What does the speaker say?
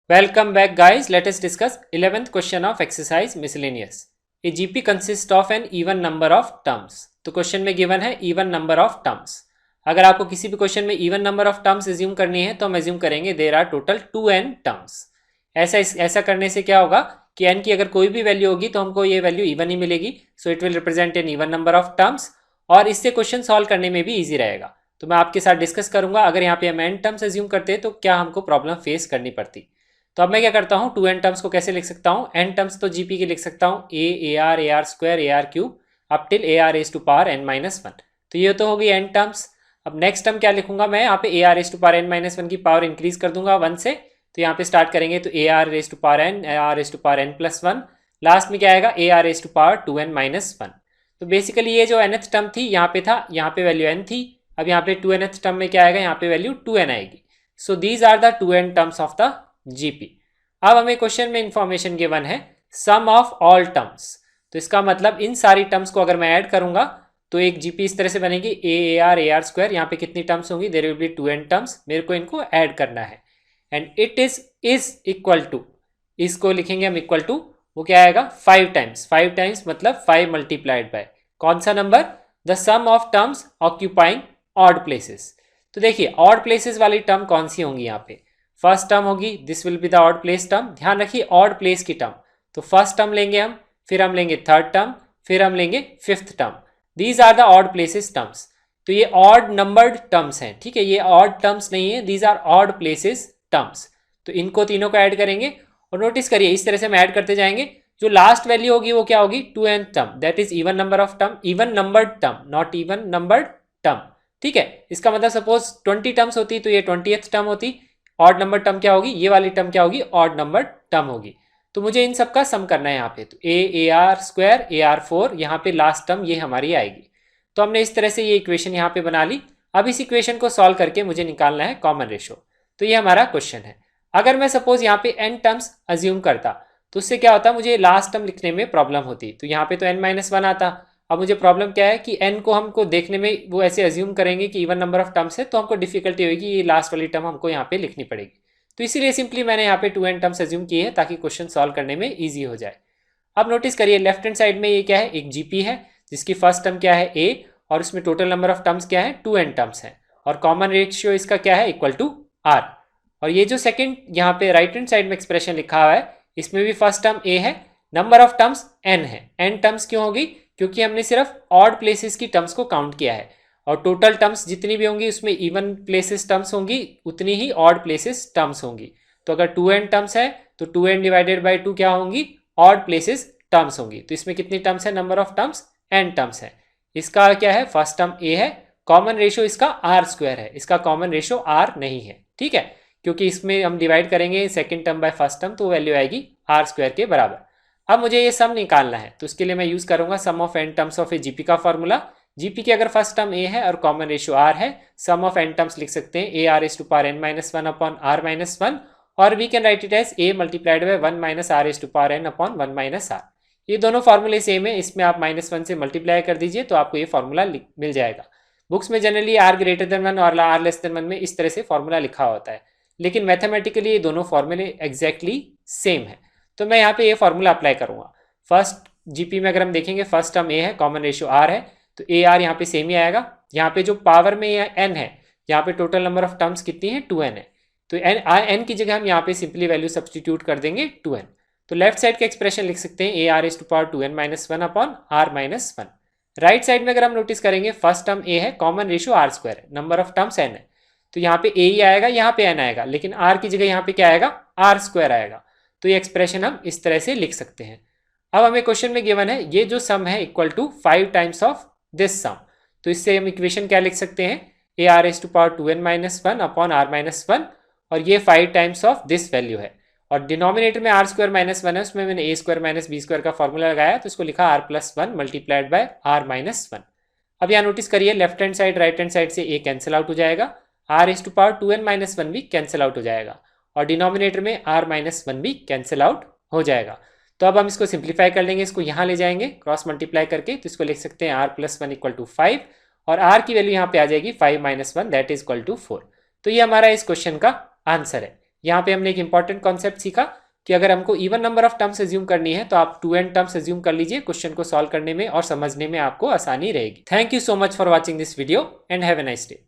Welcome back guys, let us discuss 11th question of exercise miscellaneous. A GP consists of an even number of terms. तो question में given है even number of terms. अगर आपको किसी भी question में even number of terms assume करनी है तो हम एज्यूम करेंगे there are total 2n terms. ऐसा करने से क्या होगा कि n की अगर कोई भी वैल्यू होगी तो हमको ये वैल्यू even ही मिलेगी. So it will represent N even number of terms और इससे क्वेश्चन सॉल्व करने में भी ईजी रहेगा. तो मैं आपके साथ डिस्कस करूंगा अगर यहाँ पे हम n टर्म्स एज्यूम करते तो क्या हमको प्रॉब्लम फेस करनी पड़ती. तो अब मैं क्या करता हूँ, 2n टर्म्स को कैसे लिख सकता हूँ. n टर्म्स तो जीपी के लिख सकता हूँ a ar ar square ar cube up till ar raise to power n minus one. तो ये तो होगी n टर्म्स. अब नेक्स्ट टर्म क्या लिखूंगा मैं, यहाँ पे ar raise to power n minus one की पावर इंक्रीज कर दूंगा 1 से. तो यहाँ पे स्टार्ट करेंगे तो ar raise to power n ar raise to power n plus one. Last में क्या आएगा ar raise to power 2n minus one. तो बेसिकली ये जो nth टर्म थी यहाँ पे था, यहाँ पे वैल्यू n थी. अब यहाँ पे 2nth टर्म में क्या आएगा, यहाँ पे वैल्यू 2n आएगी. So these are the 2n terms of the GP. अब हमें क्वेश्चन में इंफॉर्मेशन गिवन है सम ऑफ ऑल टर्म्स. तो इसका मतलब इन सारी टर्म्स को अगर मैं ऐड करूंगा तो एक जीपी इस तरह से बनेगी ए आर स्क्वायर. यहाँ पे कितनी टर्म्स होंगी, there will be 2n terms. मेरे को इनको ऐड करना है and it is equal to, इसको लिखेंगे हम इक्वल टू, वो क्या आएगा 5 टाइम्स. 5 टाइम्स मतलब 5 मल्टीप्लाइड बाय कौन सा number, the sum of terms occupying odd places. तो देखिए ऑड प्लेसेस वाली टर्म कौन सी होंगी, यहाँ पे फर्स्ट टर्म होगी, this will be the odd place term. ध्यान रखिए ऑड प्लेस की टर्म. तो फर्स्ट टर्म लेंगे हम, फिर हम लेंगे थर्ड टर्म, फिर हम लेंगे fifth term. These are the odd places terms. तो ये ऑड नंबर्ड टर्म्स हैं, ठीक है, ये ऑड टर्म्स नहीं है, these are odd places terms. तो इनको तीनों को ऐड करेंगे और नोटिस करिए इस तरह से हम ऐड करते जाएंगे. जो लास्ट वैल्यू होगी वो क्या होगी, 2n term, that is even number of term, even numbered term, not even numbered term. ठीक है, इसका मतलब सपोज 20 टर्म्स होती तो ये 20th टर्म होती. ऑड नंबर टर्म क्या होगी, ये वाली टर्म क्या होगी, ऑड नंबर टर्म होगी. तो मुझे इन सब का सम करना है यहाँ पे. तो A R square A R four, यहाँ पे लास्ट टर्म ये हमारी आएगी. तो हमने इस तरह से ये इक्वेशन यहाँ पे बना ली. अब इस इक्वेशन को सॉल्व करके मुझे निकालना है कॉमन रेशो. तो ये हमारा क्वेश्चन है. अगर मैं सपोज यहाँ पे n टर्म्स अज्यूम करता तो उससे क्या होता, मुझे लास्ट टर्म लिखने में प्रॉब्लम होती. तो यहाँ पे तो n माइनस वन आता. अब मुझे प्रॉब्लम क्या है कि n को हमको देखने में वो ऐसे अज्यूम करेंगे कि इवन नंबर ऑफ टर्म्स है, तो हमको डिफिकल्टी होगी, ये लास्ट वाली टर्म हमको यहाँ पे लिखनी पड़ेगी. तो इसीलिए सिंपली मैंने यहाँ पे 2n टर्म्स अज्यूम किए हैं ताकि क्वेश्चन सॉल्व करने में ईजी हो जाए. अब नोटिस करिए लेफ्ट हैंड साइड में ये क्या है, एक जीपी है जिसकी फर्स्ट टर्म क्या है a और उसमें टोटल नंबर ऑफ टर्म्स क्या है 2n टर्म्स है और कॉमन रेशियो इसका क्या है इक्वल टू r. और ये जो सेकंड यहाँ पे राइट हैंड साइड में एक्सप्रेशन लिखा हुआ है इसमें भी फर्स्ट टर्म a है, नंबर ऑफ टर्म्स n है. n टर्म्स क्यों होगी, क्योंकि हमने सिर्फ ऑड प्लेसेस की टर्म्स को काउंट किया है और टोटल टर्म्स जितनी भी होंगी उसमें इवन प्लेसेस टर्म्स होंगी, उतनी ही ऑड प्लेसेस टर्म्स होंगी. तो अगर 2n टर्म्स है तो 2n डिवाइडेड बाई 2 क्या होंगी, ऑड प्लेसेस टर्म्स होंगी. तो इसमें कितनी टर्म्स है, number of terms n terms है. इसका क्या है, फर्स्ट टर्म a है, कॉमन रेशियो इसका r स्क्वायर है, इसका कॉमन रेशियो r नहीं है. ठीक है, क्योंकि इसमें हम डिवाइड करेंगे second term by first term तो वैल्यू आएगी r स्क्वायर के बराबर. अब मुझे ये सम निकालना है तो उसके लिए मैं यूज करूंगा sum of n terms of a GP का फॉर्मूला. जीपी की अगर फर्स्ट टर्म a है और कॉमन रेशियो r है, सम ऑफ n टर्म्स लिख सकते हैं A R S to power n minus one upon r minus one, और we can write it as a multiplied by 1 minus r S to power n upon 1 minus r. ये दोनों फॉर्मूले same है, इसमें आप -1 से मल्टीप्लाई कर दीजिए तो आपको ये फॉर्मूला मिल जाएगा. बुक्स में जनरली r ग्रेटर देन 1 और r लेस देन 1 में इस तरह से फॉर्मूला लिखा होता है, लेकिन मैथमेटिकली ये दोनों फॉर्मूले एग्जैक्टली सेम है. तो मैं यहाँ पे ये फॉर्मूला अप्लाई करूंगा. फर्स्ट जीपी में अगर हम देखेंगे फर्स्ट टर्म a है, कॉमन रेशियो r है, तो ए आर यहाँ पे सेम ही आएगा. यहाँ पे जो पावर में n है, यहाँ पे टोटल नंबर ऑफ टर्म्स कितनी है 2n है, तो n की जगह हम यहाँ पे सिंपली वैल्यू सब्सटीट्यूट कर देंगे 2n. तो लेफ्ट साइड का एक्सप्रेशन लिख सकते हैं A R S to power 2n minus one upon r minus one. Right side में अगर हम नोटिस करेंगे फर्स्ट टर्म a है, कॉमन रेशियो r स्क्वायर है, नंबर ऑफ टर्म्स n है, तो यहाँ पे a ही आएगा, यहाँ पे n आएगा, लेकिन r की जगह यहाँ पे क्या आएगा, r स्क्वायर आएगा. तो ये एक्सप्रेशन हम इस तरह से लिख सकते हैं. अब हमें क्वेश्चन में गिवन है ये जो सम है equal to 5 times of this sum. तो इससे हम इक्वेशन क्या लिख सकते हैं, A R S to power 2n minus one upon r minus one, और ये 5 टाइम्स ऑफ दिस वैल्यू है और डिनोमिनेटर में r स्क्वायर माइनस वन है, उसमें मैंने a square minus B square का फॉर्मूला लगाया तो इसको लिखा r plus one multiplied by r minus one. अब यहाँ नोटिस करिए left hand side right hand side से a कैंसिल आउट हो जाएगा, r S to power 2n minus one भी कैंसिल आउट हो जाएगा और डिनोमिनेटर में r माइनस वन भी कैंसिल आउट हो जाएगा. तो अब हम इसको सिंप्लीफाई कर लेंगे, इसको यहाँ ले जाएंगे क्रॉस मल्टीप्लाई करके, तो इसको लिख सकते हैं r plus one equal to 5 और r की वैल्यू यहाँ पे आ जाएगी 5 minus one that is equal to 4. तो ये हमारा इस क्वेश्चन का आंसर है. यहाँ पे हमने एक इंपॉर्टेंट कॉन्सेप्ट सीखा कि अगर हमको even number of terms assume करनी है तो आप 2n टर्म्स एज्यूम कर लीजिए, क्वेश्चन को सॉल्व करने में और समझने में आपको आसानी रहेगी। Thank you so much for watching this video and have a nice day.